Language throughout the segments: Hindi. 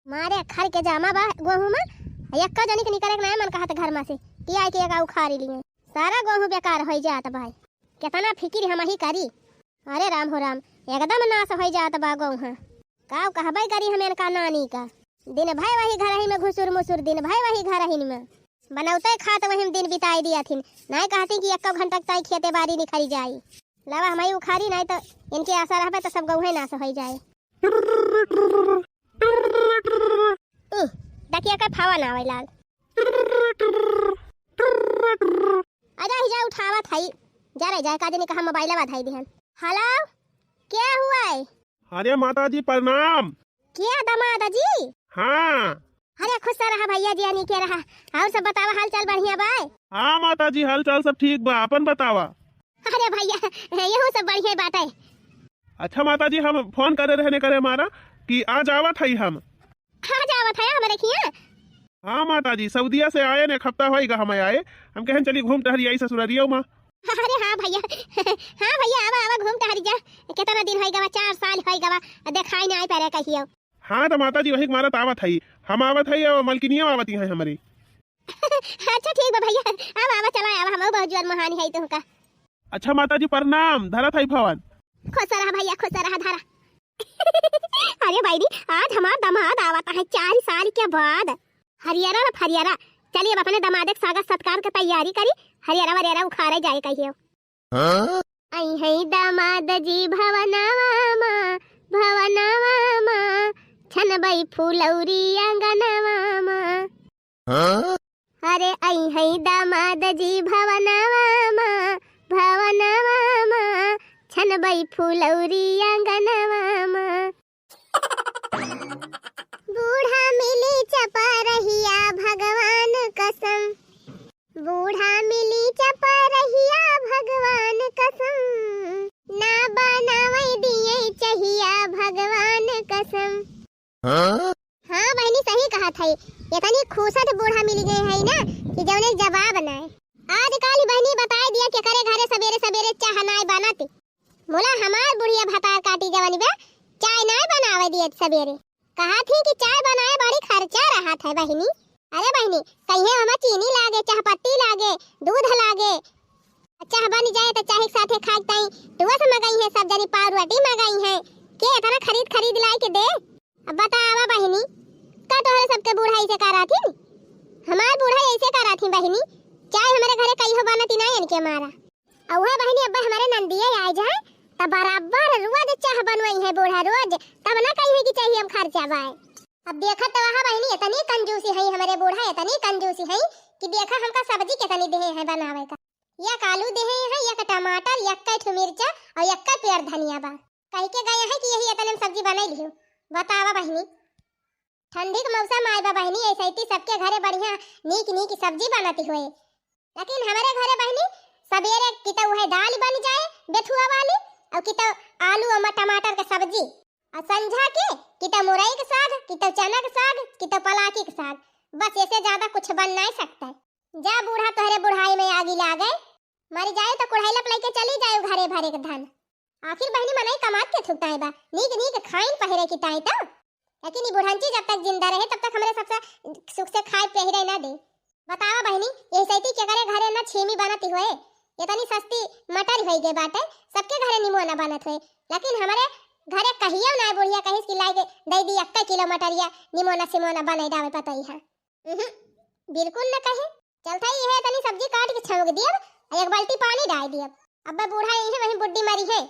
मारे खर के जामा बा गेहूं में यक्का जनी के निकले ना मन कहत घर में से टिया के एका उखाड़ी लिए सारा गेहूं बेकार हो जात भाई कितना फिक्र हम ही करी। अरे राम हो राम एकदम नाश हो जात बा गेहूं का कहबे करी हमें का नानी का दिन भाई वही घर ही में घुसुर मुसुर दिन भाई वही घर ही में बनौते खात वही दिन बिताई दिया थी नहीं कहती कि 1 घंटा तक खेते बाड़ी निखरी जाई लवा हमारी उखाड़ी नहीं तो इनके आशा रहबे तो सब गेहूं नाश हो जाए। देखिए का फावा ना आवे लाल आजा ही जा उठावा थाई जा रे जाए काजे ने कहा मोबाइल वा थाई दिहन। हेलो क्या हुआ है? अरे माता जी प्रणाम। क्या दामाद जी? हाँ अरे खुश रहा भैया जी आनी के रहा और सब बतावा हाल चाल बढ़िया बा? हाँ माता जी हाल चाल सब ठीक बा अपन बतावा। अरे भैया यहो सब बढ़िया बात है। अच्छा माता जी हम फोन करे रहने करे हमारा कि आज आवत है हम आज आवत है हमारे खिया। हाँ माता जी सऊदीया से आए ने एक हफ्ता होएगा हम आए हम कहन चली घूम टहरी आई ससुरारिया में। अरे हाँ भैया हाँ भैया आवा आवा घूम टहरी जा कितना दिन होई गवा 4 साल होई गवा देखाई नहीं पारे कहियो। हाँ तो माता जी वही मारत आवत है हम आवत है और मलकिनिया आवत है हमारी। अच्छा ठीक बा भैया आवा आवा चला आवा हम बहुत जोर महानी है तुमका। अच्छा माता जी प्रणाम धरा था भवन। खुश रहा भैया खुश रहा धरा। अरे भाई आज हमारा दामाद आवता है 4 साल के बाद हरियाणा ना फरियारा चलिए अब अपने दामाद के स्वागत सत्कार की तैयारी करी हरियाणा वरियाणा उखाड़े जाए कहियो। आई है दामाद जी भवनवा मा छनबई फूलौरी अंगनवा मा। अरे आई है दामाद जी भवनवा मा छनबई फूलौरी अंगनवा मा। बूढ़ा मिली चपा रहिया भगवान कसम बूढ़ा मिली चपा रहिया भगवान कसम ना बनावई दिए चाहिया भगवान कसम। हाँ बहनी सही कहा था इतनी खूसट बूढ़ा मिल गए है ना कि जौने जवाब ना आजकल बहनी बता दिया कि करे घरे सवेरे सवेरे चाह नाय बनाती मोला हमार बुढ़िया भतार काटी जवानी बे चाय नाय बनावे दिए सवेरे कहा थी कि चाय बनाए बड़ी खर्चा रहा था बहनी। अरे बहनी कहीं हमें चीनी लागे चाह पत्ती लागे दूध लागे चाह बन जाए तो चाहे साथे खाई ताई टुआ से मंगाई है सब जनी पाव रोटी मंगाई है के इतना खरीद लाई के दे। अब बतावा बहनी का तोहरे सबके बूढ़ा ऐसे करा थी हमार बूढ़ा ऐसे करा थी बहनी चाय हमारे घरे कहीं हो बनती नहीं इनके मारा और वह बहनी अब्बा हमारे नंदिया आ जाए तब बराबर रोज चाह बनवाई है बूढ़ा रोज तब ना कही कि चाहिए हम खर्चा बाए। अब देखा तो वहाँ बहनी इतनी कंजूसी है हमारे बूढ़ा इतनी कंजूसी है कि देखा हमका सब्जी कितनी दे है बनावे का या आलू दे है या टमाटर या कट मिर्चा और या पेड़ धनिया बा कह के गए है कि यही इतने सब्जी बनाई लियो। बतावा बहनी ठंडी के मौसम आए बा बहनी ऐसे ही सबके घरे बढ़िया नीक सब्जी बनाती हुए लेकिन हमारे घरे बहनी सवेरे कितो है दाल बन जाए बेथुआ वाली और कितो आलू और टमाटर का सब्जी और संझा के कितो मुरई का साग कितो चना का साग कितो पलाकी का साग बस ऐसे ज्यादा कुछ बन नहीं सकता। जा बूढ़ा तोहरे बुढ़ाई में आगी ला गए मर जाए तो कुढ़ाई लप लेके चली जाए घरे भरे के धन आखिर बहनी मनाई कमात के थुकताई बा नीक खाइन पहिरे की ताई तो लेकिन बुढ़ांची जब तक जिंदा रहे तब तक हमारे सबसे सुख से खाए पहिरे ना दे। बतावा बहनी ये सैती के करे घरे ना छीमी बनती हुए इतनी सस्ती मटर हो गई बाटे सबके घरे निमोना बनत हुए लेकिन हमारे घरे कहियो ना बुढ़िया कहीं की लाई दे दी 1 किलो मटर या निमोना सिमोना बनाई डावे पता ही है बिल्कुल ना कहे चलता ही है इतनी सब्जी काट के छौंक दिया और 1 बाल्टी पानी डाल दिया अब बूढ़ा यही वही बुड्ढी मरी है।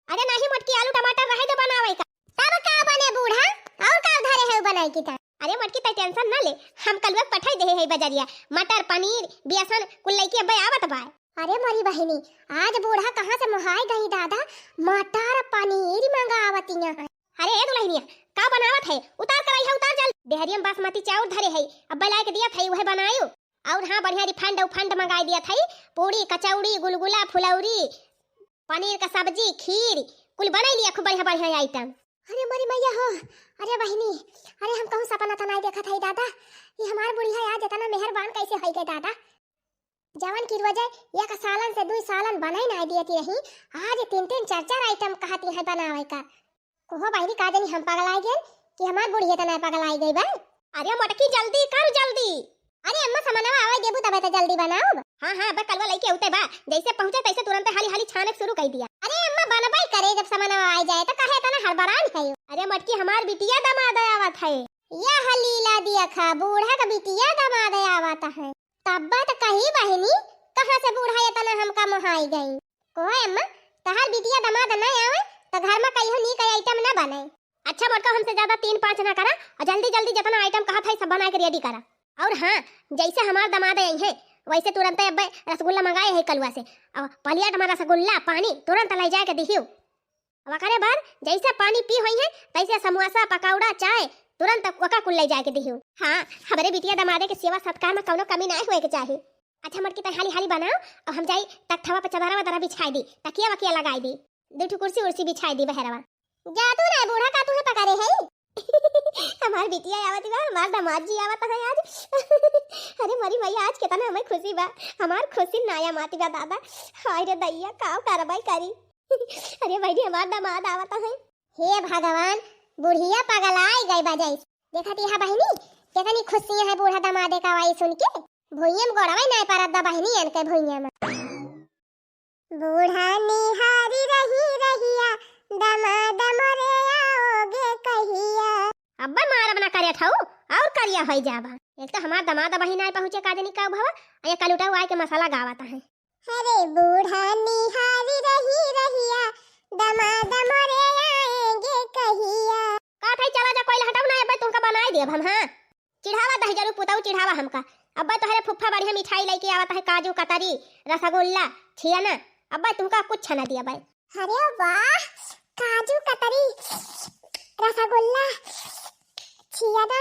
अरे नहीं मटकी आलू टमाटर रहे तो बनावे का तब का बने बूढ़ा और का धरे है बनाई की ता। अरे मटकी त टेंशन ना ले हम कल वक्त पठाई दे है बजरिया मटर पनीर बेसन कुल लई के आवत बा। अरे मोरी बहनी आज बूढ़ा कहां से मोहाई गई दादा मटर पनीर मंगावती है। अरे ए दुल्हनिया का बनावत है उतार कराई है उतार जल देहरियम बासमती चावल धरे है अब ला के दिया था वह बनायो और हां बढ़िया रिफाइंड फंड मंगाई दिया था पूरी कचौड़ी गुलगुला फुलौरी पनीर का सब्जी खीर कुल बनाई लिया खूब बढ़िया बढ़िया आइटम। अरे मोरी मैया हो अरे बहनी अरे हम कहूं सपना तो नहीं देखा था दादा ये हमार बुढ़िया आज इतना मेहरबान कैसे होई गए दादा जवन की वजह एक सालन से 2 सालन बनाई नहीं दियती रही आज 3-3 4-4 आइटम कहती है बनावे का कोहो बहनी का जानी हम पगला गेल कि हमार बुढ़िया तना पागल आई गई बा। अरे मोटकी जल्दी कर जल्दी। अरे अम्मा सामानवा आवे देबू तबे तो जल्दी बनाओ। हाँ हाँ बस कलवा लेके उते बा, जैसे पहुंचे तैसे तुरंत हाली हाली छाने शुरू कर दिया। अरे अम्मा बनबाई करे जब सामानवा आ जाए तो काहे तना हड़बड़ान है। अरे मटकी हमार बिटिया दामाद आवत है। यह लीला दिया खा बूढ़ा का बिटिया दामाद आवत है। तब्बा तो कही बहनी कहां से बूढ़ा ये तना हमका मोहाई गई। कोई अम्मा तहार बिटिया दामाद न आवे तो घर में कहियो नी कई आइटम न बने। अच्छा मोटका हमसे ज्यादा 3-5 ना करा और जल्दी जल्दी जितना आइटम कहा था सब बना के रेडी करा। और हाँ जैसे हमार दामाद आई है वैसे तुरंत अब रसगुल्ला मंगाए है कलुआ से। अब पलिया हमारा रसगुल्ला पानी तुरंत लाई जाए के दिखियो। अब करे बाद जैसे पानी पी हुई है तैसे समोसा पकौड़ा चाय तुरंत वका कुल लाई जाए के दिखियो। हाँ हमारे बिटिया दामादे के सेवा सत्कार में कौनो कमी ना होए के चाहिए। अच्छा मटकी हाली हाली बनाओ और हम जाई तख्तवा पे चदरा वदरा बिछाई दी, तकिया वकिया लगाई दी, 2 कुर्सी उर्सी बिछाई दी बहरवा। जादू ना बूढ़ा का तू है पकारे है। हमार बिटिया आवत बा, हमार दामाद जी आवत है आज। अरे मरी भैया आज कितना हमें खुशी बा, हमार खुशी नाया माती बा दादा। हाय रे दैया काव करबाई करी। अरे भाई हमार दामाद आवत है। हे भगवान बुढ़िया पगलाई गई बजाई। देखती है बहनी कितनी खुशियां है बूढ़ा दामादे का वाई सुन के। भुइयम गोड़वाई नहीं पारत दा बहनी अन के भुइया में। बूढ़ा निहारी रही रहिया दामाद मोरे आओगे कहिया। अब्बा मार बना करे ठाऊ और करिया होई जाबा। एक तो हमार दामाद बहिन आए पहुंचे काजनी का भवा ये कलुटा आए के मसाला गावता है। अरे बूढ़ा निहारी रही रहिया दामाद मोरे आएंगे कहिया। का थाई चला जा कोई हटाऊ ना अब्बा तुमका बनाई देब हम। हां चिढ़ावा दही जरूर पुताऊ चिढ़ावा हमका। अब्बा तोहरे फुफ्फा बढ़िया मिठाई लेके आवत है, काजू कतरी रसगुल्ला छियाना। अब्बा तुमका कुछ ना दिया भाई। अरे वाह काजू कतरी रसगुल्ला छियाना।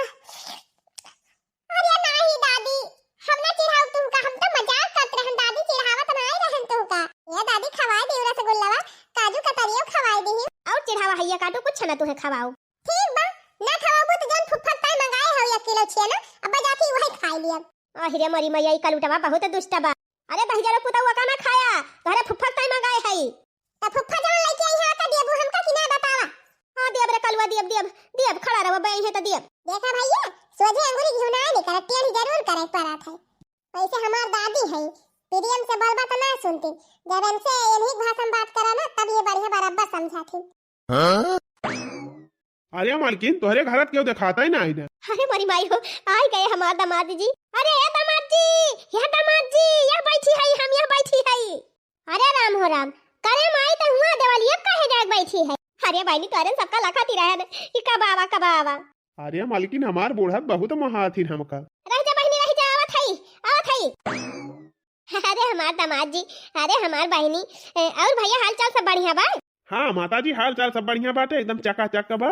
अरे नहीं दादी हम ना चिढ़ाऊ तुमका, हम तो मजाक करत रहन दादी, चिढ़ावत नहीं रहन तुमका। ये दादी खवाई दी रसगुल्लावा काजू कतरियो खवाई दी और चिढ़ावा हैया काटू कुछ ना तुहे खवाओ। ठीक बा ना खवाबू तो जन फुफ्फा ताई मंगाए हो 1 किलो छियाना अब्बा जाके वही खाई लिया। अरे मरी मैया कलुटवा बहुत दुष्ट बा। अरे दही जरूर पुताऊ का ना खाया तोहरे फुफ्फा ताई मंगाए है। त फुफ्फा जवन लेके आई है का देबू हमका कि ना बतावा। हां देब रे कलवा देब खड़ा रहो बई है त देब। देखा भैया सोझे अंगूरी घुना नहीं कर टेढ़ी जरूर करे पड़त है। वैसे हमार दादी है प्रियम से बोलबा त ना सुनती, जब इनसे इन्हीं भाषा में बात करा ना तब ये बढ़िया बराबर समझाती। अरे मालकिन तोहरे घरत क्यों दिखाता ही ना आई। अरे मरी माई हो आई गए हमार दामाद जी। अरे ये दामाद जी यह बैठी है, हम यह बैठी है। अरे राम हो राम करे माई त हुआ देवलिया काहे जाग बैठी है। अरे भाई तोरे सबका लखाती रहे कि कब आवा। अरे मालकिन हमार बूढ़त बहुत महाथिन हमका। रह जा बहनी रह जा आवत है। अरे हमार दामाद जी, अरे हमार बहनी और भैया हाल चाल सब बढ़िया बा। हाँ माताजी हाल चाल सब बढ़िया बाटे, एकदम चकाचक बा।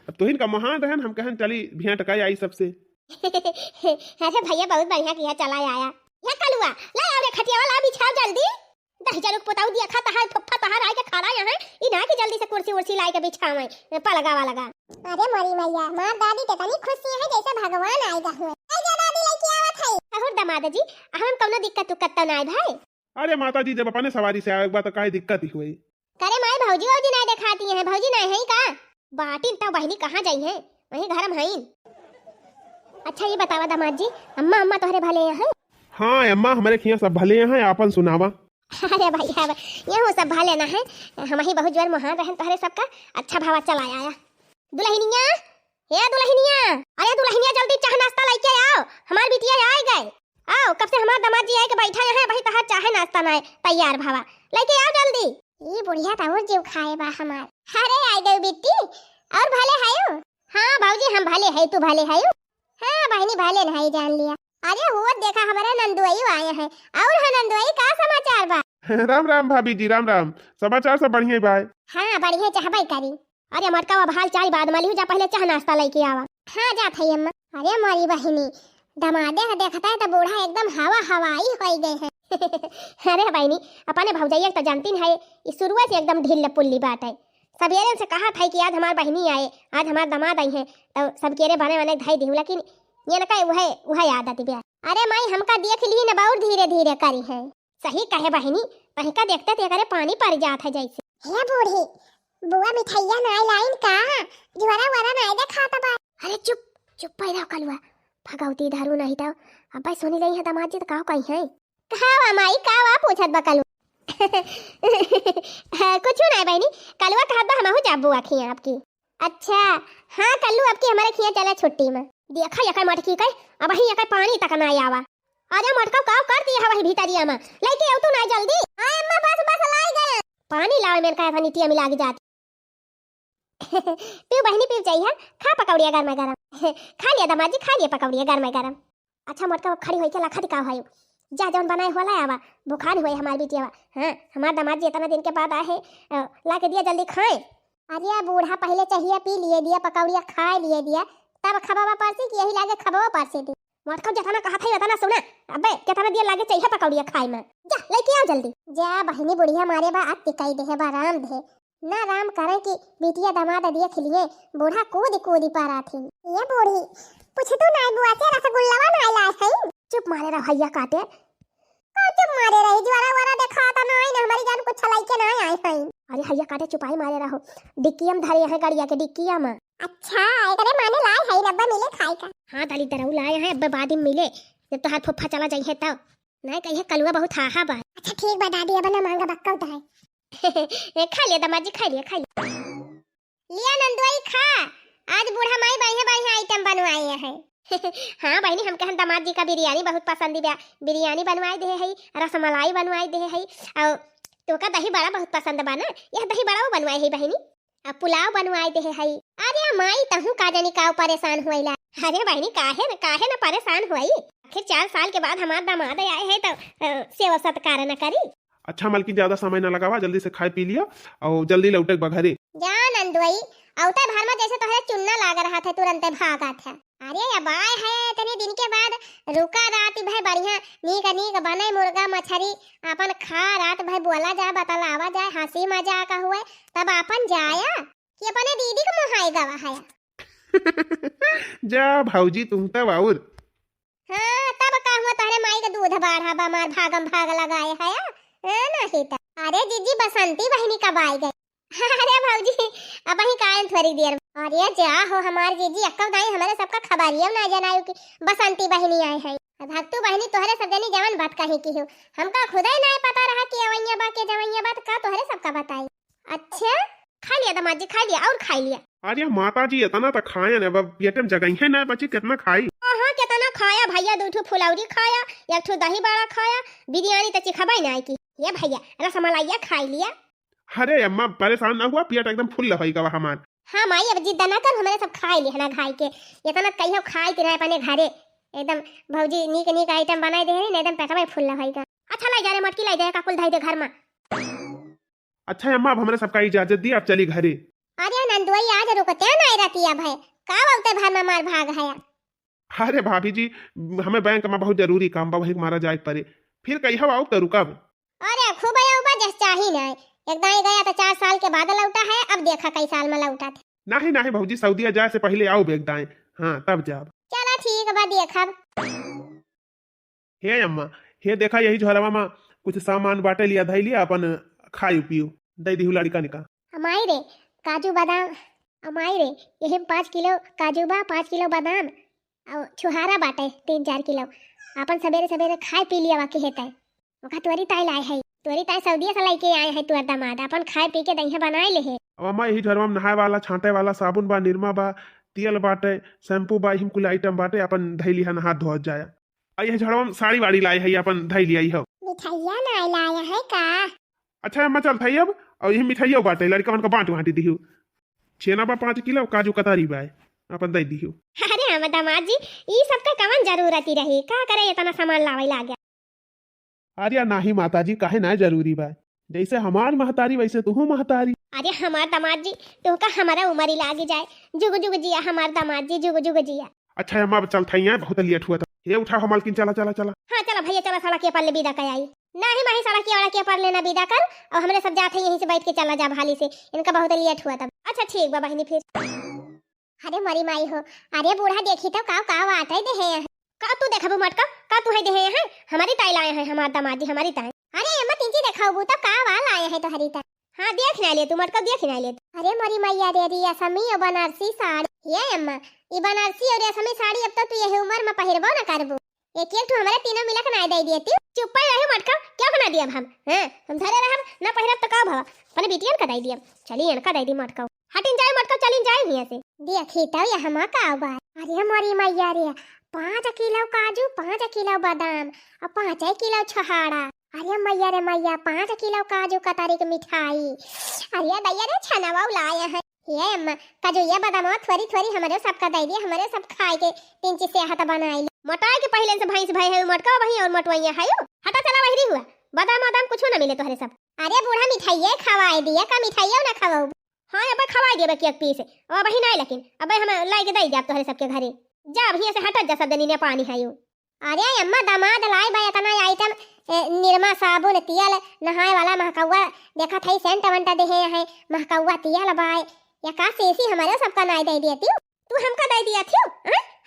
अब तोहिन का महान रहन हम कहन चली भेंट कई आई सबसे। अरे भैया बहुत बढ़िया किया चला आया। ये कलुआ ले आओ रे खटिया वाला बिछाओ जल्दी। दही जरूर पुताऊ दिया खाता है फुफ्फा तहार आए के खड़ा यहां इना की जल्दी से कुर्सी उर्सी लाई के बिछावे पलगावा लगा। अरे मरी मैया मार दादी के तनी खुशी है जैसे भगवान आएगा हुए। ए जा दादी लेके आवत है। और दामाद जी हम कोनो दिक्कत तो नहीं भाई। अरे माताजी जब अपने सवारी से आए एक बात तो काहे दिक्कत ही हुई। करे माई भौजी औजी नहीं दिखाती है, भौजी नहीं है का बाटिन तो बहनी कहां जाई है वही घर में हईन। अच्छा ये बतावा दामाद जी अम्मा तोहरे भले हैं। हाँ अम्मा हमारे खिया सब भले हैं, आपन सुनावा। अरे भैया ये वो सब भाले ना है, हम ही बहुत जोर महान रहन तोहरे सबका अच्छा भावा चला आया। दुल्हनिया ये दुल्हनिया, अरे दुल्हनिया जल्दी चाह नाश्ता लेके आओ, हमार बिटिया आ गए। आओ कब से हमार दामाद जी आए के बैठा है भाई तहार चाहे नाश्ता ना तैयार भावा लेके आओ जल्दी। ये बुढ़िया तो और जीव खाए बा हमार। अरे आई गई बिट्टी और भले हायो। हां भौजी हम भले है तू भले है। हां बहनी भले नहीं जान लिया। अरे हुआ देखा हमारे नंदुआई आए हैं और है नंदुआई का समाचार बा। राम राम भाभी जी राम राम, समाचार सब बढ़िया बा। हां बढ़िया चाहबई करी। अरे मटका व भाल चाय बाद मलियो जा पहले चाह नाश्ता लेके आवा। हां जात है अम्मा। अरे मोरी बहनी दमादे का देखता है तो बूढ़ा एकदम हवाई हो गए हैं। अरे बहनी अपने भौजाइया तो जानती है इस शुरुआत से एकदम ढील पुल्ली बात है। सवेरे से कहा था कि आज हमार बहनी आए आज हमार दामाद आई है तो सब केरे बने धाई दी, लेकिन ये न कहे वह आदत ब्याह। अरे माई हमका देख ली न बहुत धीरे धीरे करी है। सही कहे बहनी तहिका देखते थे करे पानी पड़ जात है जैसे। हे बूढ़ी बुआ मिठाइया ना लाइन का ज्वारा वारा ना देखा था बा। भाई रहो कलुआ भगवती धरू नहीं तो अब भाई सुनी रही है दामाद जी तो कहो कहीं है कहा माई कहा पूछत बा कलु कुछ नहीं बहनी कलुआ कहत बा हमहु जाबू आखी आपकी अच्छा हाँ कल्लू आपकी हमारे खिया चला छुट्टी में देखा यका मटकी कई अब ही यका पानी तक ना आवा आजा मटका काव कर दिया वही भीतरिया में लेके आउ तू ना जल्दी हां अम्मा बस लाई गए पानी लावे मेरे का नीतिया में लाग जाती पीऊ बहनी पीऊ चाहिए खा पकौड़िया गरम गरम खा लिया दामाद जी खा लिया पकौड़िया गरम गरम अच्छा मटका खड़ी होई के लखा दिखा है जा जौन बनाए होला आवा बुखार हुई हमारी बिटिया हां हमार दामाद जी इतना दिन के बाद आए हैं ला के दिया जल्दी खाए अरे बूढ़ा पहले चाहिए पी लिए दिया पकौड़िया खा लिए दिया तब खबावा पारसी कि यही लागे खबावा पारसी थी मटका जतना कहा था उतना सुना अबे कितना दिया लागे चाहिए पकौड़िया खाए में जा लेके आओ जल्दी जा बहनी बुढ़िया मारे बा अब टिकाई दे बा राम दे ना राम करे कि बिटिया दामाद दिया खिलिए बूढ़ा कूद पारा थी ये बूढ़ी पूछ तू ना बुआ के रसगुल्ला ना लाए है चुप मारे रह भैया काटे चुप मारे रही ज्वारा वारा देखा था ना आई ना हमारी जान कुछ लाई के ना आए हैं अरे भैया काटे चुपाई मारे रहो डिक्कीम धरे है गाड़िया के डिक्किया में अच्छा एकरे माने लाए है डब्बा मिले खाए का हां दाली तरऊ लाए हैं अब बाद में मिले जब तो हाथ फुफ्फा चला जाइए तब नहीं कहिए कलुआ बहुत हाहा बा अच्छा ठीक बा दादी अब ना मांगा बक्का उठाए खा लिया दामाद जी खा लिया लिया नंदुआई खा आज बूढ़ा माई बढ़िया आइटम बनवाए हैं हाँ बहनी हम कहन दामाद जी का बिरयानी बहुत पसंद है बिरयानी बनवाए दे है रसमलाई बनवाए दे है और तो का दही बड़ा बहुत पसंद बा ना यह दही बड़ा वो बनवाए है बहनी अब पुलाव बनवाए दे है अरे माई तहु का जानी का परेशान होइला अरे बहनी काहे ना परेशान होई आखिर 4 साल के बाद हमार दामाद आए हैं तो सेवा सत्कार न करी अच्छा मालकिन ज्यादा समय ना लगावा जल्दी से खाए पी लिया और जल्दी लौटे बघरे जा नंदुई औते भर में जैसे तोहरे चुन्ना लाग रहा था तुरंत भागा था अरे अब आए है इतने दिन के बाद रुका रात भाई बढ़िया नीक बने मुर्गा मछली अपन खा रात भाई बोला जा बतलावा जाए हंसी मजाक हुए तब अपन जाया कि अपने दीदी को मोहाई गवा है जा भाऊजी तुम तब और हाँ तब का हुआ तोहरे माई का दूध बाढ़ा बमार भाग लगाए है नहीं तो अरे जीजी बसंती बहनी कब आई गई अरे भाऊजी अब ही कायन थोड़ी देर अरे जा हो हमार जीजी अक्कल दाई हमारे सबका खबरिया ना जनायो कि बसंती बहनी आए है भक्तू बहनी तोहरे सब जनी जवन बात कही की हो हमका खुदा ही नहीं पता रहा कि अवैया बा के जवैया बात का तोहरे सबका बताई अच्छा खा लिया दामाद जी खा लिया और खा लिया अरे माता जी इतना तो खाया ना पेट में जगह है ना बच्ची कितना खाई हां कितना खाया भैया 2 ठो फुलौरी खाया 1 ठो दही बड़ा खाया बिरयानी तो चिखबाई ना की ये भैया रसमलाइया खा लिया अरे अम्मा परेशान ना हुआ पेट एकदम फुल रही गवा हमार हाँ माई अब जिद्द ना कर हमारे सब खाए ले ना खाई के इतना कहियो खाए के रहे अपने घरे एकदम भौजी नीक आइटम बनाए दे रही एकदम पेटवा फुल रही का अच्छा लाई जा रे मटकी लाई दे का कुल धाई दे घर में अच्छा अम्मा अब हमारे सबका इजाजत दी आप चली घरे अरे नंदुई आज रुकते नहीं रहती है भाई का बोलते भर में मार भाग है अरे भाभी जी हमें बैंक में बहुत जरूरी काम बा वही मारा जाए परे फिर कहियो आओ तो रुकब अरे खूब आया जस चाही नहीं एकदम गया तो 4 साल के बाद लौटा है अब देखा कई साल में लौटा थे नहीं भाजी सऊदीया जाए से पहले आओ बेग दाएं हाँ तब जाब चला ठीक बा देखब हे अम्मा हे देखा यही झोरवा में कुछ सामान बाटे लिया धई लिया अपन खाई पियो दई दी लड़का निका हमारी रे काजू बादाम हमारी रे यही 5 किलो काजू बा 5 किलो बादाम और छुहारा बाटे 3-4 किलो अपन सवेरे खाए पी लिया बाकी हेता ओका तोरी ताई लाए है तोरी ताई सऊदीया से लेके आए है तुअर दामाद अपन खाए पी के दहिया बनाए ले है अब अम्मा यही झोरवा में नहाए वाला छांटे वाला साबुन बा निरमा बा तेल बाटे शैम्पू बा हिम कुल आइटम बाटे अपन धई लिया नहा धो जाए आ यही झोरवा में साड़ी वाड़ी लाई है अपन धई लिया हो मिठाइया ना लाया है का अच्छा अम्मा चल थई अब और यही मिठाइयो बाटे लड़का मन का बांट दिहु छेना बा 5 किलो काजू कतरी बा अपन दई दिहु अरे हम दामाद जी ई सब का कवन जरूरत ही रही का करे इतना सामान लावे लागे अरे नाही माताजी काहे ना जरूरी बा जैसे हमार महतारी वैसे तू महतारी अरे हमार दामाद जी तो का हमारा उम्र ही लागे जाए जुग जुग जिया हमार दामाद जी जुग जुग जिया अच्छा अम्मा चल थई है बहुत लेट हुआ था ये उठा हो मालकिन चला हाँ चला भैया चला साला के पर ले विदा कर आई नहीं माही साला की वाला के पर लेना विदा कर और हमरे सब जाते यहीं से बैठ के चला जा भाली से इनका बहुत लेट हुआ तब अच्छा ठीक बा बहनी फिर अरे मरी माई हो अरे बूढ़ा देखी तो का आते दे है का तू देखबो मटका का तू है दे है हमारी ताई लाए हैं हमार दामाद जी हमारी ताई अरे अम्मा तिंची देखाओ तो का वाल आए है तो हरी ता हाँ देख ना ले तू मटका देख ना ले अरे मरी मैया रे रिया समी बनारसी साड़ी ये अम्मा अम्मा ई बनारसी और रेशमी साड़ी अब तो तू यही उम्र में पहिरबो ना करबो। एक एक ठो हमारे तीनों मिला के ना दे दिए तू। चुप पे रहो मटका, क्या बना दिया हम? हैं हम धरे रहब ना पहिरब त का भवा पने बिटियन का दई दिया। चली इनका दई दी मटका, हटिन जाए मटका, चलिन जाए हिया से। देखी तो ये हम का बा। अरे हमारी मैया रे 5 किलो काजू 5 किलो बादाम और 5 किलो छहाड़ा। अरे मैया रे मैया 5 किलो काजू कतरी की मिठाई। अरे दैया रे छनावा लाया है। ये अम्मा काजू ये बादाम थोड़ी थोड़ी हमारे सबका दे दिए, हमारे सब खाए के 3 चीज से हाथ बनाई। मटाए के पहले से भैंस भाई है मटका वही और मटवैया है। हटा चला वही हुआ, बादाम बादाम कुछ ना मिले तोहरे सब। अरे बूढ़ा मिठाई खवाए दिया का मिठाई ना खवाऊ। हाँ अब खवाई देबे केक पीस अब वही नहीं, लेकिन अब हम लाई के दई जाब तोहरे सबके घरे। जा अब हिया से हटत जा, सब दनी ने पानी है यो। अरे अम्मा दामाद लाई बा इतना आइटम, निरमा साबुन तियल नहाए वाला महकौवा देखा थई सेंट वंटा देहे है महकौवा तियल बाय या का सेसी हमारे सबका नाई दे दिया तू हमका दई दिया थी?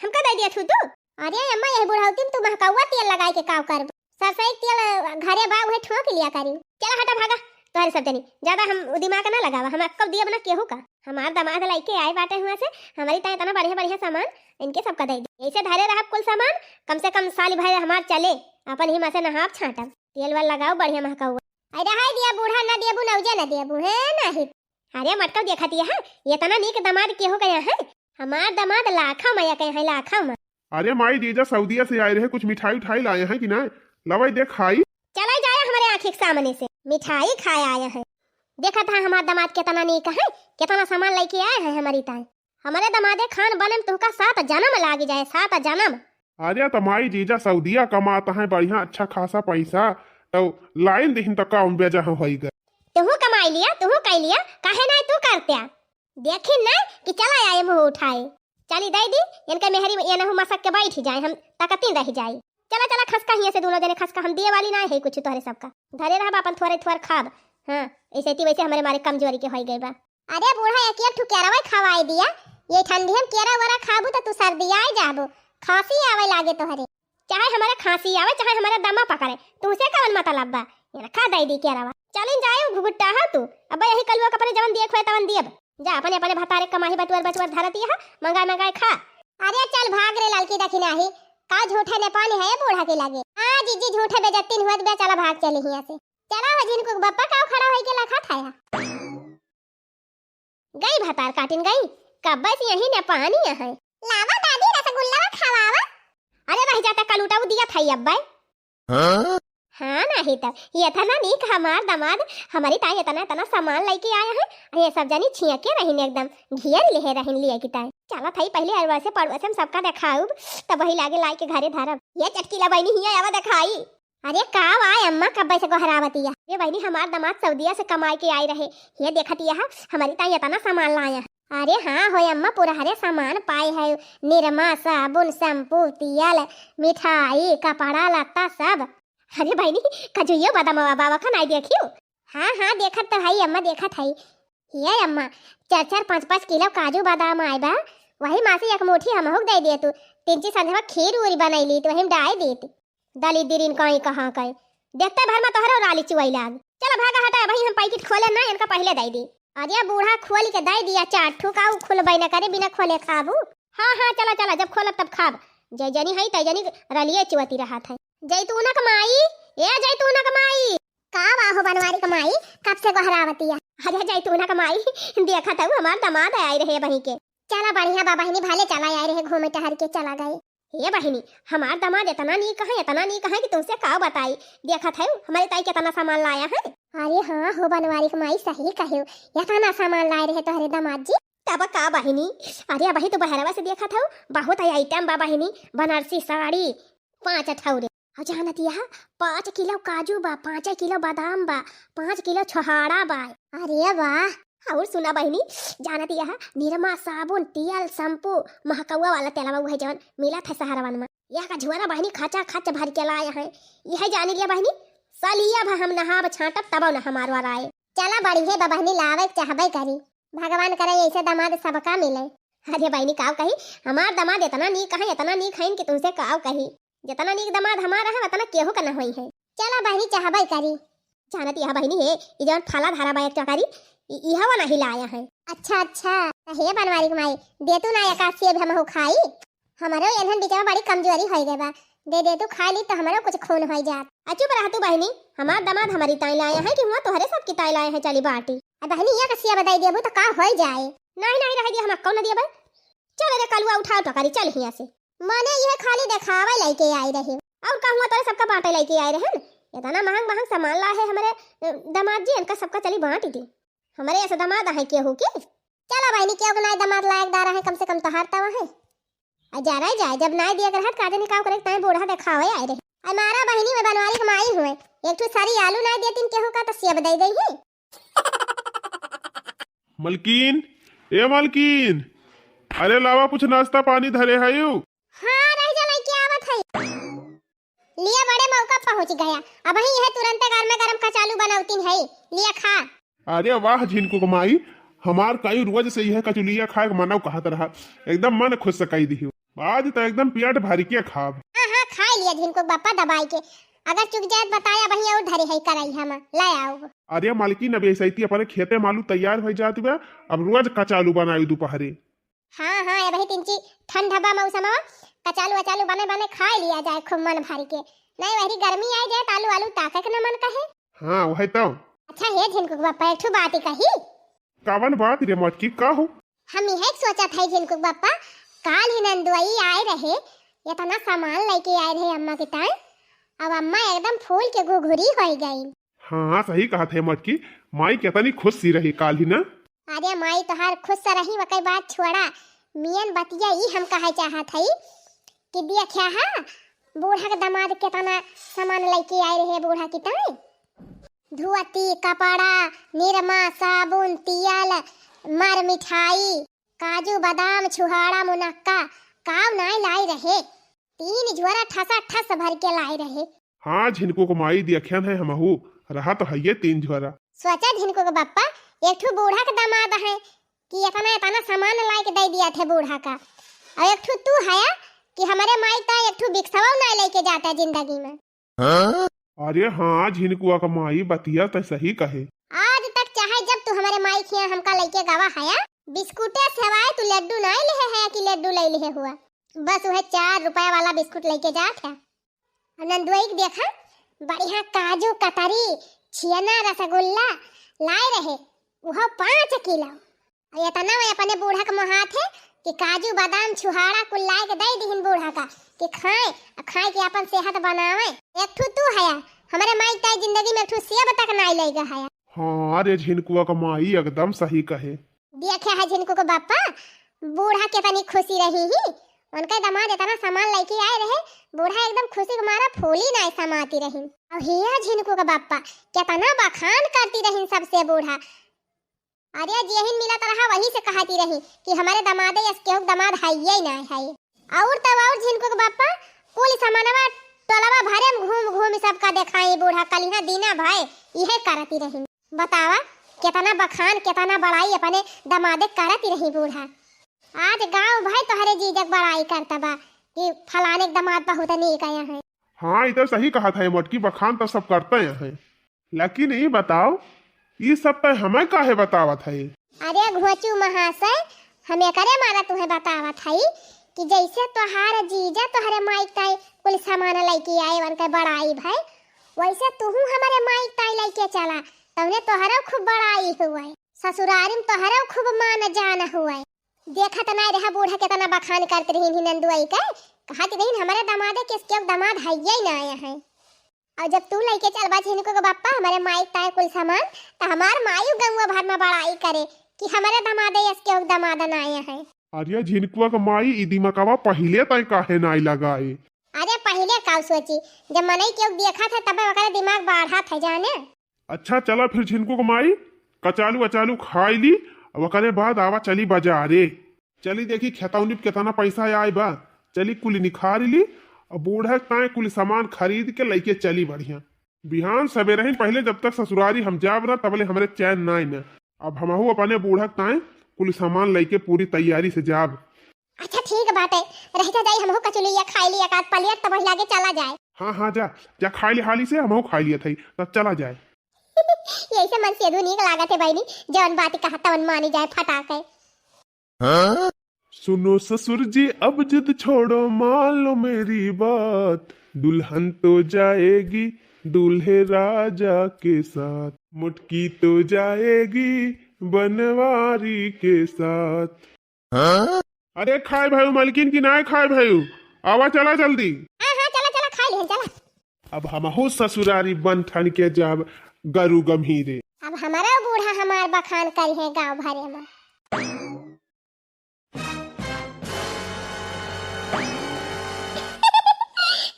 हमका दई दिया थी तू? अरे अम्मा यही बुढ़ाउती तू महकौवा तेल लगाए के काव कर सरसई तेल घरे बा उहे ठोक लिया करी। चला हटा भागा तोहरे सब जनी, ज्यादा हम दिमाग ना लगावा। हम कब दिया बना केहू का हमार दामाद लाइके आए बाटे हुआ से हमारी ता इतना बढ़िया बढ़िया सामान इनके सबका दे दी। ऐसे धरे रहा कुल सामान, कम से कम साल भर हमार चले अपन ही मासे नहाप छाटब तेल वाल लगाओ बढ़िया महकाऊ। अरे हाय दिया बूढ़ा ना दिया नौजे ना दिया बूढ़े नहीं। अरे मटका देखा दिया है ये तना नीक दामाद केहू गया है। हमार दामाद लाखा मैया कहे है लाखा में। अरे माई जीजा सऊदीया से आए रहे, कुछ मिठाई उठाई लाए हैं कि ना? लवाई देख खाई। चला जाए हमारे आँख के सामने से मिठाई खाए आया है। देखा था हमारे दामाद कितना नीक है, कितना सामान लेके आए हैं हमारी ताई। हमारे दामादे खान बने में तुमका 7 जन्म लाग जाए, 7 जन्म। अरे तो माई जीजा सऊदीया कमाता है बढ़िया अच्छा खासा पैसा, तो लाइन दिहिन तो का बेजा होई गए। तुहू कमाई लिया, तुहू कह लिया, काहे ना तू करत्या? देखिन ना कि चला आए मुंह उठाए। चली दई दी इनके मेहरी ये नहु मसक के बैठ जाए, हम तकतीन रह जाए। चला चला खसका हिया से दोनों जने खसका, हम दिए वाली ना है कुछ तोहरे सबका। धरे रहा अपन थोड़े थोड़ खाब। हाँ ऐसे ती वैसे हमारे मारे कमजोरी के होई गई बा। अरे बूढ़ा एक एक ठुकेरवा खवाई दिया, ये ठंडी हम केरा वरा खाबू तो तू सर्दी आए जाबो, खांसी आवे लागे तोहरे। चाहे हमारा खांसी आवे चाहे हमारा दमा पकड़े, तुमसे कवन मतलब बा? ये खा दई दी केरावा। चलिन जाए घुगुट्टा हा तू अब यही कलवा कपड़े जवन दिए खोए तवन दियब। जा अपने अपने भतारे कमाही बटुअर बटुअर धरती है, मंगाए मंगाए खा। अरे चल भाग रे लड़की दखिना ही का झूठे ने पानी है बूढ़ा के लागे। हां जीजी झूठे बेजत्तीन हुआ बे, चला भाग चले हिया से। चला हो जिनको बप्पा का खड़ा होई के लखा था। गई भतार काटिन गई कब से यही ने पानी है। लावा दादी रसगुल्ला खवावा। अरे रह जाता कल उठाऊ दिया था अब्बा। हाँ नहीं तब ये था ना नीक हमार दामाद हमारी ताई इतना इतना सामान लेके आया है। ये सब जानी छिया के रहीन एकदम घेर ले रहीन लिए की ताई। चला थाई पहले अरवा से पड़वा से हम सबका दिखाऊ तब वही लागे लाई के घरे धरब। ये चटकीला बहनी हिया आवा दिखाई। अरे का आए अम्मा कब से गोहरावतिया। ये बहनी हमार दामाद सऊदीया से कमाई के आई रहे, ये देखतिया हमारी ताई इतना सामान लाया। अरे हाँ हो अम्मा पूरा हरे सामान पाए है, निरमा साबुन शैम्पू तेल मिठाई कपड़ा लत्ता सब। अरे बहनी कजुयो बादाम बाबा का नहीं देखियो। हाँ हाँ देखत तो है अम्मा, देखत है। ये अम्मा 4-4 5-5 किलो काजू बादाम आए बा, वही माँ से एक मुट्ठी हम दे दिए तू। 3 संझवा खीर उरी बनैली तो वही डाल देती दली दिरिन कहीं कहाँ कहीं देखते भर में तोहरा राली चुवई लाग। चलो भागा हटा भाई हम पैकेट खोले ना इनका पहले दे दी। अरे बूढ़ा खोल के दे दिया 4 ठो का खुलबई ना करे बिना खोले खाबू। हाँ हाँ चला चला जब खोलब तब खाब। जय जनी है तय जनी रलिए चुवती रहा था। जैतूना कमाई ए जैतूना कमाई का बाहो बनवारी कमाई कब से गोहरावतिया। अरे जैतूना कमाई देखा था हमार दामाद आए रहे वहीं के। चला बढ़िया बा बहनी भाले चला आए रहे घूमे टहर के चला गए। ये बहनी हमार दामाद इतना नीक है कि तुमसे का बताई। देखा था हमारी ताई कितना सामान लाया है। अरे हाँ हो बनवारी कमाई सही कहो, इतना सामान लाए रहे तोहरे दामाद जी। तब का बहनी अरे बही तो बहरवा से देखा था बहुत आइटम बा बहनी। बनारसी साड़ी 5 ठौरे और जानती है 5 किलो काजू बा, 5 किलो बादाम बा, 5 किलो छोहाड़ा बा। अरे वाह। और सुना बहनी जानती है निरमा साबुन तेल शैम्पू महकौवा वाला तेलवा वो है जवन मिला था सहरवन में। यह का झुआरा बहनी खाचा खाच भर के लाया है। यह जानी लिया बहनी सालिया भा हम नहाब छाटब तब न हमार वार आए। चला बड़ी है बहनी लावे चाहबे करी, भगवान करे ऐसे दामाद सबका मिले। अरे बहनी काव कही हमार दामाद इतना नीक है कि तुमसे काव कही जितना नीक दामाद हमारा है उतना केहू का न होई है। चला बहनी चाहबे करी। जानती है बहनी है ये जवन फला धारा बा एक चकारी इहवा नहीं लाया है। अच्छा अच्छा हे बनवारी के माई दे तू ना एकाद सेब हम हो खाई। हमारो एनहन बिचारा बड़ी कमजोरी हो गई बा, दे तू खा ली तो हमारो कुछ खून हो जात। चुप रह तू बहनी, हमार दामाद हमारी ताई लाया है कि हुआ तोहरे सब की ताई लाया है। चली बाटी बहनी ये कसिया बताई देबू तो का हो जाए। नहीं रह दिया हम कौन न दिया। चल रे कलुआ उठाओ टकारी चल हिया से। मने ये खाली दिखावा लेके आई रही और का हुआ तोरे सबका बांटे लेके आए रहे। इतना महंग सामान ला है हमारे दामाद जी, इनका सबका चली बांट दी। हमारे ऐसे दामाद है केहू के। चला बहनी क्यों बनाए दामाद लायकदार है कम से कम तो हारता है। जा रहा जाए जब नाई दिया कर हट काजे निकाव करे ताई बूढ़ा दिखावे आए रहे। हमारा बहनी में बनवारी कमाई हुए एक ठो सारी आलू ना देतीन केहू का तो सेब दे गई है। मलकीन ए मलकीन, अरे लावा कुछ नाश्ता पानी धरे है यू। हां रह जा लेके आवत है। लिया बड़े मौका पहुंच गया। अब ही यह तुरंत गरम कचालू बनावतीन है, लिया खा। अरे वाह झिनको कमाई, हमार कई रोज से यह कचुलिया खाए के मनव कहत रहा, एकदम मन खुश सकाई दी। आज तो एकदम पेट भर के खाब। हां खा लिया झिनको बापा दबाई के। अगर चुक जात बताया वही और धरे है कराई हम ले आओ। अरे मालकिन अब ऐसे ही अपने खेते मालू तैयार हो जात बा, अब रोज कचालू बनाई दोपहरे। हां ये वही तिनची ठंडा मौसम कचालू बने खाए लिया जाए खूब मन भर के। नहीं वही गर्मी आई जाए तो आलू ताके के न मन कहे। हां वही तो। अच्छा हे झिनको बापा एक ठो बात कही। कावन बात रे मटकी का हो। हम यह सोचा था झिनको बापा काल ही नंदुआई आए रहे, इतना सामान लेके आए रहे अम्मा के टाइम। अब अम्मा एकदम फूल के घुघुरी हो गई। हाँ सही कहा थे मटकी, माई कितनी खुश सी रही काल ही ना। अरे माई तो हर खुश रही वकई बात छोड़ा मियन बतिया ई हम कहे चाहत हई कि देखा हा बूढ़ा के दामाद कितना सामान लेके आए रहे बूढ़ा की टाइम। धुआती कपड़ा निरमा साबुन तेल मर मिठाई काजू बादाम छुहाड़ा मुनक्का काव नाई लाई रहे। 3 झोरा ठसा ठस भर के लाई रहे। हाँ झिनको को माई देखियन है हमहू रहा तो है ये 3 झोरा। सोचा झिनको के बापा एक ठो बूढ़ा के दामाद है कि इतना सामान लाई के दे दिया थे बूढ़ा का। और एक ठो तू है कि हमारे माई ता एक ठो बिक्सवा ना लेके जाता है जिंदगी में। अरे हाँ झिनको का माई बतिया तो सही कहे। आज तक चाहे जब तू हमारे माई खिया हमका लेके गवा है बिस्कुटे सेवाए तू लड्डू नहीं ले है कि लड्डू ले ले हुआ। बस वह 4 रुपए वाला बिस्कुट लेके जात है। नंदुआई देखा बढ़िया काजू कतरी छियना रसगुल्ला लाए रहे वह 5 किलो। इतना मैं अपने बूढ़ा का मुहात है कि काजू बादाम छुहाड़ा कुल लाए के दे दीहिन बूढ़ा का कि खाए के अपन सेहत बनावे। एक ठू तू है हमारे माई ताई जिंदगी में एक ठू सेब तक नहीं लेगा है। हाँ अरे झिनको का माई एकदम सही कहे। देखे है झिनको को बापा बूढ़ा कितनी खुशी रही ही उनका दामाद इतना सामान लेके आए रहे। बूढ़ा एकदम खुशी के मारा फूली नहीं समाती रही। और हिया झिनको का बापा कितना बखान करती रही सबसे बूढ़ा। अरे जेहिन मिलत रहा वही से कहती रही कि हमारे दामादे इसके दामाद है ही नहीं है। और तब और झिनको के बापा कुल सामानवा टोलवा भरे घूम सबका दिखाई बूढ़ा कलिहा दीना भाई यह करती रही। बतावा कितना बखान कितना बड़ाई अपने दामादे करती रही बूढ़ा। आज गांव भाई तोहरे जीजक बड़ाई करता बा कि फलाने दामाद बहुत नीक आया है। हाँ इधर सही कहा था मटकी बखान तो सब करते हैं, लेकिन ये बताओ ये सब तो हमें काहे बतावत है। अरे घोचू महाशय हमें करे मारा तुम्हें बतावत है कि जैसे तोहार जीजा तोहरे माइक ताई कुल सामान लेके आए उनके बड़ाई भाई वैसे तुहू हमारे माइक ताई लेके चला तवने तोहरा खूब बड़ाई हुआ। ससुरारी में तोहरा खूब मान जान हुआ। देखा तो नहीं रहा बूढ़ा कितना बखान करते रही नंदुआई का कहती रही हमारे दामादे किसके दामाद है ही ना आया है। और जब तू लेके चलबा झिनको के बापा हमारे माई ताए कुल सामान तो हमार मायू गंगा भर में बड़ाई करे कि हमारे दामादे इसके दामाद ना आया है। अरे झिनको का माई ई दिमागवा पहले तय काहे नहीं लगाए। अरे पहले का सोची जब मनई के देखा था तब ओकरा दिमाग बढ़ा था जाने। अच्छा चला फिर झिनको का माई कचालू अचालू खाई ली ओकरे बाद आवा चली बाजारे। चली देखी खेतौनी कितना पैसा आए बा चली कुल निखार ली और बूढ़ा ताए कुल सामान खरीद के लेके चली बढ़िया। बिहान सवेरे ही पहले जब तक ससुरारी हम जाब रहा तबले हमरे चैन नाई न। अब हमहू अपने बूढ़ा ताए कुल सामान लेके पूरी तैयारी से जाब। अच्छा ठीक बात है रहता जाई हमहू कचुलिया खाई ली एक आध पलिया तब लागे चला जाए। हाँ हाँ जा जा खाई ली हाली से हमहू खाई लिया थी तब चला जाए। ऐसे मन से नीक लागत है बहनी, जवन बात कहा तवन मानी जाए फटाक है। सुनो ससुर जी अब जिद छोड़ो, मान लो मेरी बात, दुल्हन तो जाएगी दूल्हे राजा के साथ, मुटकी तो जाएगी बनवारी के साथ। अरे खाए भाई मालकिन की ना खाए भाई, आवा चला जल्दी। हाँ हाँ चला चला खा ले चला। अब हम हो ससुरारी बन ठन के जब गरु गंभीरे। अब हमारा बूढ़ा हमार बखान करी है गांव भरे में।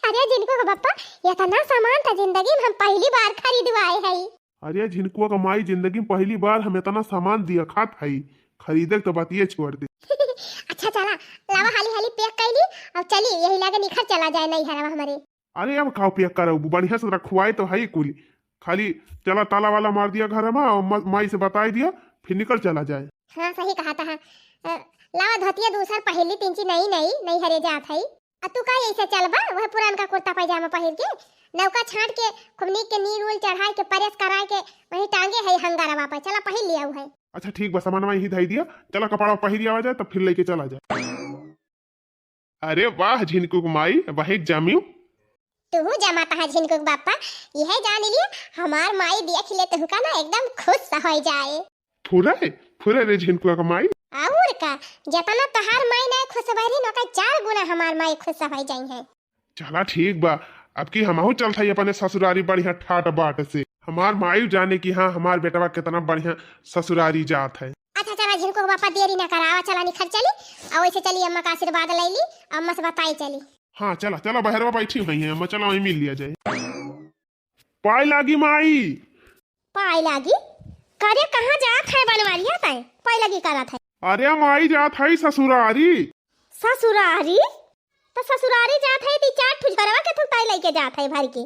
अरे जिनको का बप्पा इतना सामान था जिंदगी में हम पहली बार खरीदवाए है। अरे झिनकुआ का माई जिंदगी में पहली बार हम इतना सामान दिया खात है, खरीदे तो बतिये छोड़ दे। अच्छा चला लावा हाली हाली पैक कर ली, अब चली यही लागे निखर चला जाए नहीं हरवा हमारे। अरे अब खाओ पिया करो बढ़िया से रखवाए तो है कुली, खाली चला ताला वाला मार दिया घर में और माई से बता दिया फिर निकल चला जाए। हाँ सही कहा था। लावा धोतिया दूसर पहली तीनची नहीं हरे जात है। तू का ऐसे चलबा वह पुरान का कुर्ता पैजामा पहन के नौका छाट के खुमनी के नीर उल चढ़ाए के परेस कराए के वही टांगे है हंगारा वापस चला पहन लिया है। अच्छा ठीक बस सामान वही धई दिया, चला कपड़ा पहन दिया जाए तब फिर लेके चला जाए। अरे वाह झिनकू माई वही जमियो तू जमाता है झिनकुक बापा, यह जान लिया हमार माई देख ले तू का ना एकदम खुश हो जाए। फुरे रे झिनकुआ का माई। और का जतना तहार माई ना खुश भरी न का 4 गुना हमार माई खुश हो जाई है। चला ठीक बा, अब की हमहू चलता है अपने ससुरारी बढ़िया ठाट बाट से, हमार माई जाने की हाँ हमार बेटवा कितना बढ़िया ससुरारी जात है। अच्छा चला झिनकुक बापा देरी न करावा, चला निखर चली और वैसे चली अम्मा का आशीर्वाद ले ली, अम्मा से बताई चली। हाँ चला चला बहरवा बैठी हुई है, अम्मा चला वहीं मिल लिया जाए। पाई लागी माई। पाई लागी करे कहाँ जात है बनवारिया तय पाई लागी करत है। अरे माई जात है ससुरारी। ससुरारी तो ससुरारी जात है ती 4 ठुझरवा के तू ताई लेके जात है भर के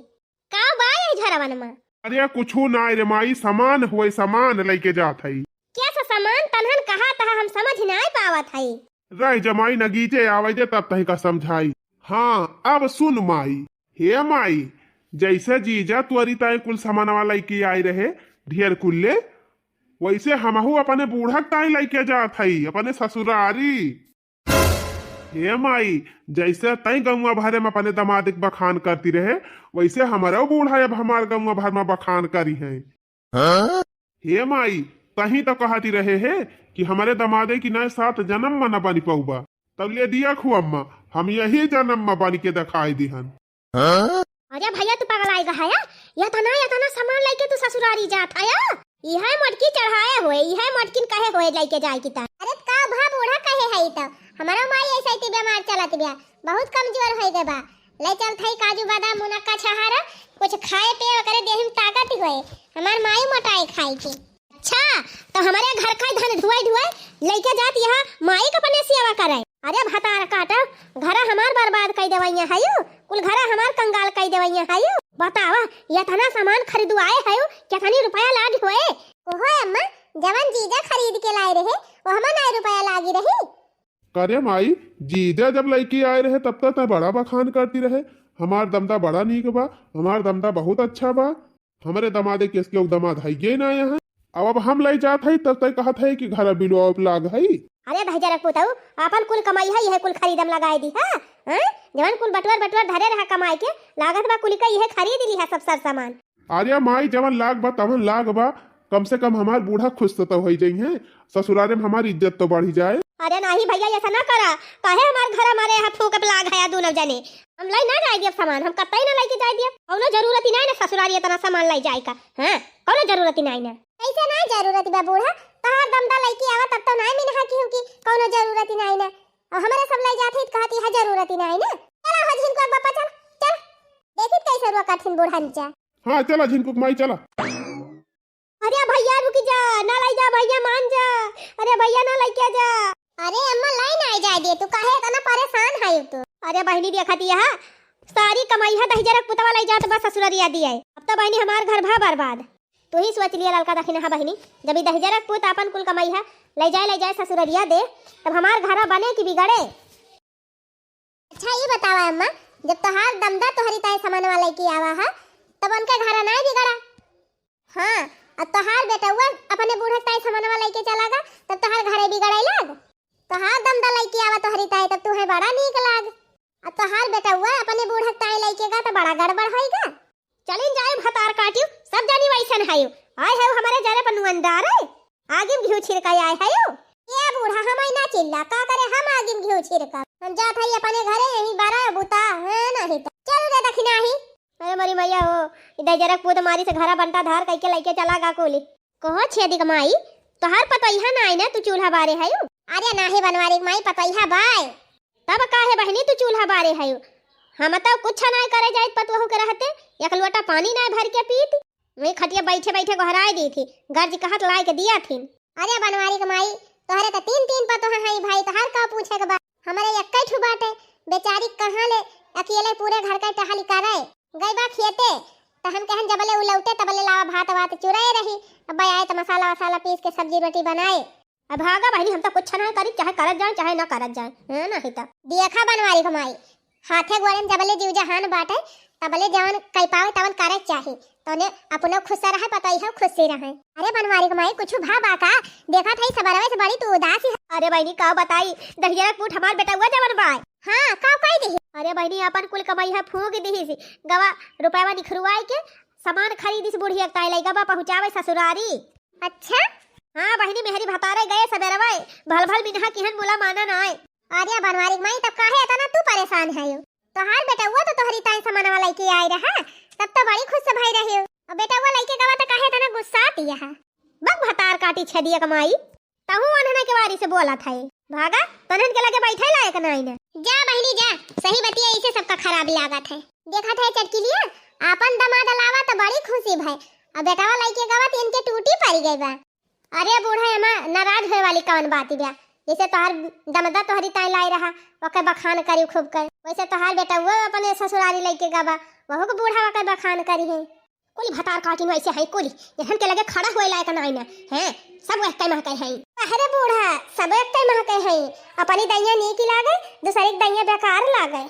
का बा ये झरवन में। अरे कुछू ना रे माई, सामान हुए सामान लेके जात है। क्या सा सामान तनहन कहा तहा हम समझ नहीं पावत है। रह जमाई नगीचे आवे दे तब तही का समझाई। हाँ अब सुन माई, हे माई जैसे जीजा त्वरिता कुल सामानवा लेके आई रहे ढेर कुल्ले, वैसे हमहू अपने बूढ़ा ताई लेके जात हई अपने ससुरारी। हे माई जैसे तई गौवा भरे में अपने दमाद बखान करती रहे, वैसे हमारा बूढ़ा अब हमार गौवा भर में बखान करी है। हे माई तही तो कहती रहे है कि हमारे दमादे की नए 7 जन्म में न बनी पऊबा, तब ले दिया खुअम्मा हम यही जन्म में बन के दिखाई दिहन। अरे भैया तू पागल आएगा है या तना सामान लेके तू ससुरारी जात आया, यह मटकी चढ़ाए हुए यह मटकिन कहे हुए लेके जाए की। अरे का भा बूढ़ा कहे है तो हमारा माई ऐसे ही बीमार चलत बिया, बहुत कमजोर हो गए बा, ले चल थई काजू बादाम मुनक्का छहारा कुछ खाए पे करे देह में ताकत होए, हमार माई मोटाई खाई के। अच्छा तो हमारे घर का धन धुआई लेके जात यहाँ माई का पने सेवा करे। अरे भतार काटा घरा हमार बर्बाद कर देवैया है, कुल घरा हमार कंगाल कर देवैया है। बतावा ये तना सामान खरीदवाए है कितनी रुपया लागी होए। ओहो अम्मा जवन जीजा खरीद के लाए रहे वो हमार 9 रुपया लागी रही। करे माई जीजा जब लेके आए रहे तब तक बड़ा बखान करती रहे, हमार दमदा बड़ा नीक बा, हमार दमदा बहुत अच्छा बा, हमारे दमादे के इसके दमाद है ये ना यहाँ। अब हम ले जात है तब तक कहत है कि घर बिलो लाग है। अरे भैया रख पुताऊ अपन कुल कमाई है यह कुल खरीदम लगाए दी है, जवन कुल बटवर धरे रहा कमाई के लागत बा कुल का यह खरीद ली है सब सामान। अरे माई जवन लाग बा तवन लाग बा, कम से कम हमार बूढ़ा खुश तो हो जाई है, ससुरारे में हमारी इज्जत तो बढ़ी जाए। अरे नहीं भैया ऐसा ना करा, काहे हमार घर हमारे यहाँ फूक लाग है दोनों जने, हम लाई ना जाए दिया सामान, हम कतई ना लेके जाए दिया, कौनो जरूरत ही नहीं ना ससुरारी इतना सामान लाई जाए का। हां कौनो जरूरत ही नहीं ना। ऐसे ना जरूरत बा बूढ़ा तहार दमदा लेके आवा तब तो नहीं मिनहा की कौनो जरूरत ही नहीं ना, और हमारे सब लाई जात है कहती है जरूरत ही नहीं ना। चला हो झिनकुक बापा चल चल देखी कैसे रुआ कठिन बूढ़ा नीचा। हां चला झिनकुक माई चला। अरे भैया रुक जा ना लाई जा भैया मान जा, अरे भैया ना लेके जा। अरे अम्मा लाई ना जाए दे तू काहे इतना परेशान है तू। अरे बहनी देखा दिया सारी कमाई है दहिजरक पुतवा लाई जात बस ससुरारिया दिया है, अब तो बहनी हमार घर भा बर्बाद। तू ही सोच लिया लड़का दखिन है बहनी, जब दहिजरक पुत अपन कुल कमाई है ले जाए ससुरारिया दे तब हमार घर बने की बिगड़े। अच्छा ये बतावा अम्मा जब तोहार दमदा तोहरी ताए सामान वाले की आवा है तब उनका घर नहीं बिगड़ा। हाँ अब तोहार बेटा हुआ अपने बूढ़े ताई सामानवा लेके चलागा तब तोहार घरे बिगड़े लाग। तोहार दमदा लेके आवा तोहरी ताई तब तू है बड़ा नीक लाग। अब तोहार बेटा हुआ अपने बूढ़े ताई लेके गा तो बड़ा गड़बड़ होएगा। चलिन जाए भतार काटियो सब जानी वैसन हायो आए है हमारे जारे पर नुअंदार है आगे घिउ छिड़काई आए हायो। ये बूढ़ा हमाई ना चिल्ला का करे हम आगे घिउ छिड़का हम जात हई अपने घरे यही बारा बुता है नहीं तो चलो रे दखिना ही। अरे मरी मैया हो इधर जरा पूत मारी से घरा बनता धार कई के लेके चला गा कोली कहो छेदी कमाई तोहार पतैहा ना आई ना तू चूल्हा बारे हायो। अरे नाही बनवारी माई पतैहा बाय तब काहे बहनी तू चूल्हा बारे हायो हम तो कुछ ना करे जाए पतवहू के रहते एक लोटा पानी ना भर के पीत वही खटिया बैठे बैठे घहराई दी थी गर्ज कहत लाई के दिया थी। अरे बनवारी कमाई तोहरे तो तीन तीन पतोहा हई भाई तोहार का पूछे के बा हमारे एक्कै ठु बाटे बेचारी कहां ले अकेले पूरे घर का टहली करे गई बा खेते तो हम कहन जबले उलौटे तबले लावा भात वात चुराए रही अब आए तो मसाला वसाला पीस के सब्जी रोटी बनाए। अब भागा बहनी हम तो कुछ ना करी चाहे करत जाए चाहे ना करत जाए है ना ही तब देखा बनवारी कमाई हाथे गोरन जबले जीव जहान बाटे तबले जवन कई पावे तवन करे चाही तने अपनो खुश रहे पतैहा खुशी रहे। अरे बनवारी कमाई कुछ भा बाका देखा थई सबरवे से बड़ी तू उदास है। अरे बहनी का बताई दहिया पूठ हमार बेटा हुआ जवन बाय हां का कई दी। अरे बहनी अपन कुल कमाई है फूक दी सी गवा रुपयावा निखरुआई के सामान खरीदी से बुढ़िया ताई लई गवा पहुंचावे ससुरारी। अच्छा हां बहनी मेहरी भतारे गए सबेरवा भल भल बिनहा किहन बोला माना ना आए। अरे बनवारी कमाई तब काहे इतना तू परेशान है यो तोहार बेटा हुआ तो तोहरी ताई सामानवा लेके आई रहा तब तो बड़ी खुश भई रही हो अब बेटा हुआ लेके गवा तो काहे इतना गुस्सा आती है। बक भतार काटी छदिया कमाई तहु अनहने के बारी से बोला था भागा तनन के लगे बैठे लायक नहीं ना जा बहनी जा सही बतिया इसे सबका खराब लागत है। देखा था चटकी लिया आपन दमाद लावा तो बड़ी खुशी भई अब बेटावा लेके गवा तो इनके टूटी पड़ गई बा। अरे बूढ़ा एमा नाराज होए वाली कौन बात बा जैसे तोहार दमदा तोहरी ताई लाई रहा ओके बखान करी खूब कर वैसे तोहार बेटा वो अपने ससुरारी लेके गवा वहु को बूढ़ा ओके बखान करी है। कोली भतार काटिन वैसे है कोली जहन के लगे खड़ा होए लायक नहीं ना हैं सब एक टाइम महके है। अरे बूढ़ा सब एक टाइम महके है अपनी दैया नीक लागे दूसरी दैया बेकार लागे।